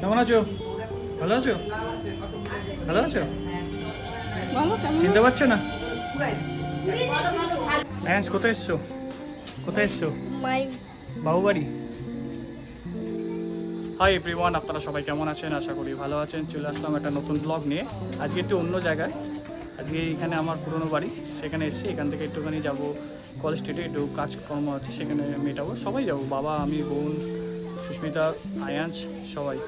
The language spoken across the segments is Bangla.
কেমন আছো? ভালো আছো? ভালো আছো? চিনতে পারছো না? হ্যাঁ, কোথায় এসছো? কোথায় এসছো? বাবু বাড়ি। হাই এভরিওয়ান, আপনারা সবাই কেমন আছেন? আশা করি ভালো আছেন। চলে আসলাম একটা নতুন ব্লগ নিয়ে। আজকে একটু অন্য জায়গায়, আজকে এখানে আমার পুরনো বাড়ি, সেখানে এসেছি। এখান থেকে একটুখানি যাবো কলেজ স্ট্রিটে, একটু কাজকর্ম আছে, সেখানে মেটাবো। সবাই যাবো, বাবা, আমি, বোন, সুস্মিতা, আয়াঞ্চ, সবাই।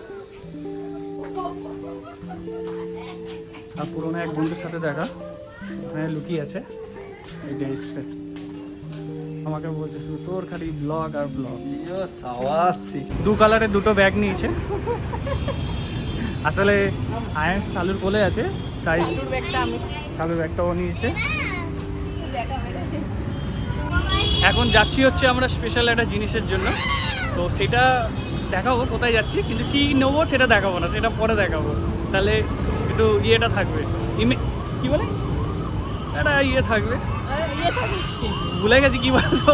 আর পুরোনো এক বন্ধুর সাথে দেখা, ওখানে লুকিয়ে আছে, এই যে এসছে। আমাকে বলছে শুধু তোর খালি ব্লগ আর ব্লগ। দু কালারের দুটো ব্যাগ নিয়েছে। আসলে আয়ান চালুর কোলে আছে, তাই চালুর ব্যাগটাও নিয়েছে। এখন যাচ্ছি হচ্ছে আমরা স্পেশাল একটা জিনিসের জন্য, তো সেটা দেখাবো কোথায় যাচ্ছি, কিন্তু কি নেবো সেটা দেখাবো না, সেটা পরে দেখাবো। তাহলে একটু ইয়েটা থাকবে, কি বলে একটা ইয়ে থাকবে, ভুলে গেছি কি বলবো,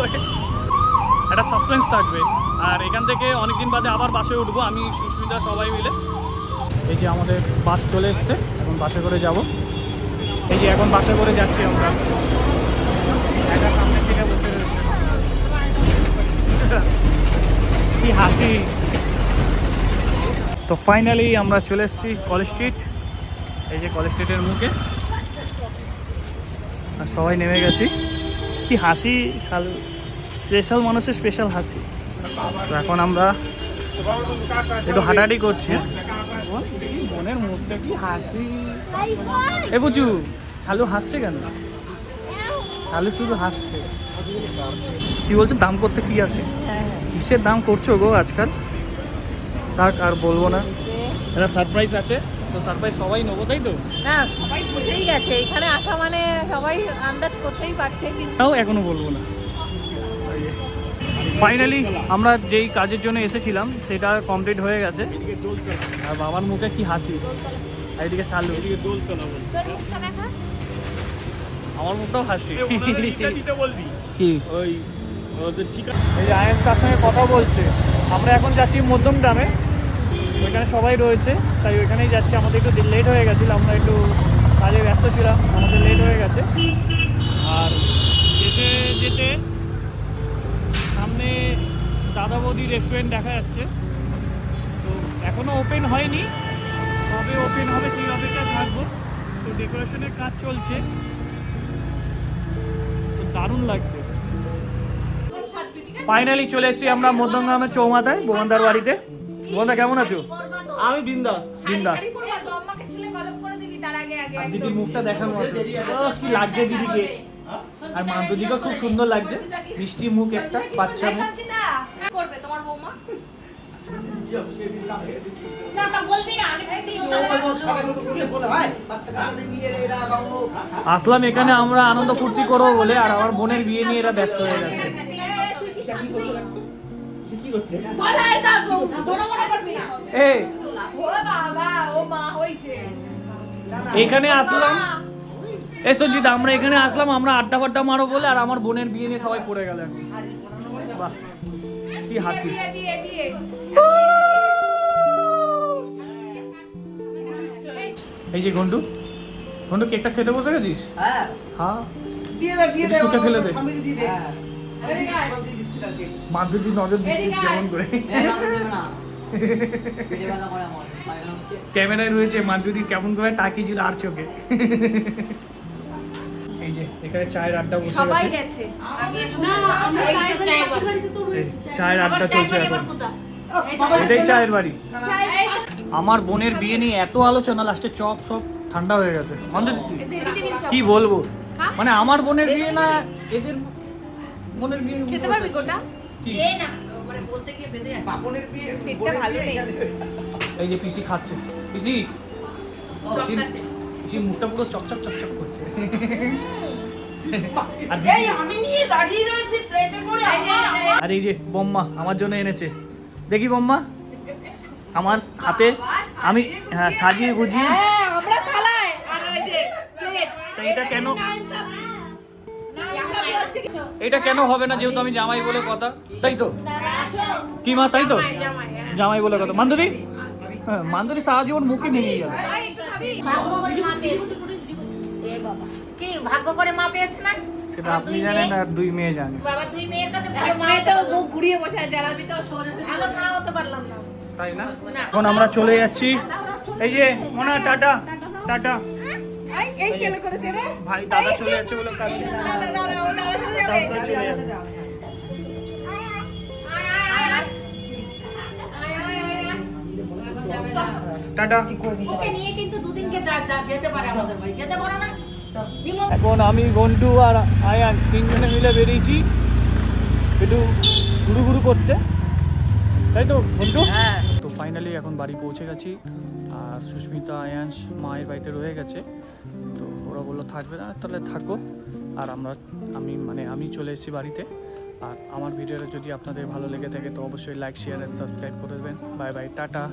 একটা সাসপেন্স থাকবে। আর এখান থেকে অনেকদিন বাদে আবার বাসে উঠবো, আমি সুস্মিতা সবাই মিলে। এই যে আমাদের বাস চলে এসছে, এখন বাসে করে যাব। এই যে এখন বাসে করে যাচ্ছি আমরা। একা সামনে থেকে বসে রয়েছে, কি হাসি। তো ফাইনালি আমরা চলে এসেছি কলেজ স্ট্রিট। এই যে কলেজ স্ট্রিটের মুখে, আর সবাই নেমে গেছি। কি হাসি, স্পেশাল মানুষের স্পেশাল হাসি। তো এখন আমরা একটু হাঁটাহাঁটি করছি। মনের মুখটা কি হাসি। এ বুঝু, শালু হাসছে কেন? শালু শুধু হাসছে। কি বলছো, দাম করতে কি আসে? কিসের দাম করছো গো আজকাল? থাক আর বলবো না, এটা সারপ্রাইজ আছে, তো সারপ্রাইজ সবাই নেবো, তাই তো? না, সবাই বুঝেই গেছে এখানে আসা মানে, সবাই আন্দাজ করতেই পারছে, কিন্তু তাও এখনো বলবো না। ফাইনালি আমরা যেই কাজের জন্য এসেছিলাম সেটা কমপ্লিট হয়ে গেছে। আর বাবার মুখে কি হাসি, আর এদিকে শালু, এদিকে দোলতলা। আমার মুখটাও হাসি। কি ওই এই যে আয়েস কার সঙ্গে কথা বলছে। আমরা এখন যাচ্ছি মধ্যমগ্রামে, ওইখানে সবাই রয়েছে, তাই ওইখানেই যাচ্ছি। আমাদের একটু লেট হয়ে গেছিলো, আমরা একটু কাজে ব্যস্ত ছিলাম, আমাদের লেট হয়ে গেছে। আর যেতে যেতে সামনে দাদা বৌদি রেস্টুরেন্ট দেখা যাচ্ছে, তো এখনও ওপেন হয়নি, কবে ওপেন হবে সেই অপেক্ষায় থাকবো। তো ডেকোরেশনের কাজ চলছে, তো দারুণ লাগছে। ফাইনালি চলে এসেছি আমরা মধ্যমগ্রামের চৌমাথায়, বোমানদার বাড়িতে। বোমানদা কেমন আছো? আমি বিন্দাস। বিন্দাস। আর দিদির মুখটা দেখানো মতো, কি লাগছে দিদিকে। আর মা দুদিকে খুব সুন্দর লাগছে, মিষ্টি মুখ, একটা বাচ্চা মুখ। করবে তোমার বৌমা। আসলাম এখানে আমরা আনন্দ ফুর্তি করবো বলে, আর আমার বোনের বিয়ে নিয়ে এরা ব্যস্ত হয়ে গেছে। এখানে আসলাম, এই সঞ্জিত, আমরা এখানে আসলাম, আমরা আড্ডা ফাড্ডা মারো বলে, আর আমার বোনের বিয়ে নিয়ে সবাই পড়ে গেল এখন। বাহ, কি হাসি। এই যে ঘন্টু, ঘন্টু কেকটা খেতে বসে গেছিস? হ্যাঁ, হ্যাঁ, দিয়ে দে দিয়ে দে, শুকে ফেলে দে। আমি দিয়ে দে। মাধুরী নজর দিচ্ছিস কেমন করে? ক্যামেরায় রয়েছে মাধুরী কেমন করে তাকিয়েছিল আর চোখে। এই যে এখানে চায়ের আড্ডা বসে সবাই গেছে, গেছে। চায়ের আড্ডা চলছে এখন। এটাই চায়ের বাড়ি। আমার বোনের বিয়ে নিয়ে এত আলোচনা, লাস্টে চপ সব ঠান্ডা হয়ে গেছে। কি বলবো, মানে আমার বোনের বিয়ে না এদের বোনের বিয়ে। খেতে পারবি গোটা? কি? না, মানে বলতে গিয়ে বেঁধে যাচ্ছে। বাপনের বিয়ে, পেটটা ভালো নেই। এই যে পিসি খাচ্ছে, পিসি পিসি মুখটা পুরো চকচক চকচক করছে। আর এই আমি নিয়ে দাঁড়িয়ে রয়েছি প্লেটে করে আমার। আর এই যে বম্মা আমার জন্য এনেছে, দেখি বম্মা আমার হাতে, আমি হ্যাঁ সাজিয়ে গুজিয়ে। হ্যাঁ, আমরা থালায় আর ওই যে প্লেট। এটা কেন, এটা কেন হবে না, যেহেতু আমি জামাই বলে কথা, তাই তো? কি মা, তাই তো? জামাই বলে কথা। মান্দুদি হ্যাঁ মান্দরি সারা জীবন মুখে ভেঙে যাবে। ভাগ্য করে মা পেয়েছে। এ বাবা কি ভাগ্য করে মা পেয়েছে না? সেটা আপনি জানেন আর দুই মেয়ে জানে। বাবা দুই মেয়ের কাছে ভালো মা তো মুখ ঘুরিয়ে বসে আছে আর আমি তো ভালো মা হতে পারলাম না। তাই না? এখন আমরা চলে যাচ্ছি। এই যে মোনা টাটা টাটা। এই কেলে করেছে রে ভাই দাদা চলে যাচ্ছে বলে কাজ দাদা দাদা ও দাদা সাথে যাবে চলে যাবে। টাটা। ওকে নিয়ে কিন্তু দুদিনকে যেতে পারে আমাদের বাড়ি যেতে পারে না। এখন আমি গন্টু আর আয়ান তিনজনে মিলে বেরিয়েছি একটু ঘুরু ঘুরু করতে, তাই তো গন্টু? হ্যাঁ। তো ফাইনালি এখন বাড়ি পৌঁছে গেছি আর সুস্মিতা আয়াংশ মায়ের বাড়িতে রয়ে গেছে। তো ওরা বললো থাকবে না, তাহলে থাকো। আর আমি চলে এসেছি বাড়িতে। আর আমার ভিডিওটা যদি আপনাদের ভালো লেগে থাকে তো অবশ্যই লাইক শেয়ার অ্যান্ড সাবস্ক্রাইব করে দেবেন। Bye bye tata.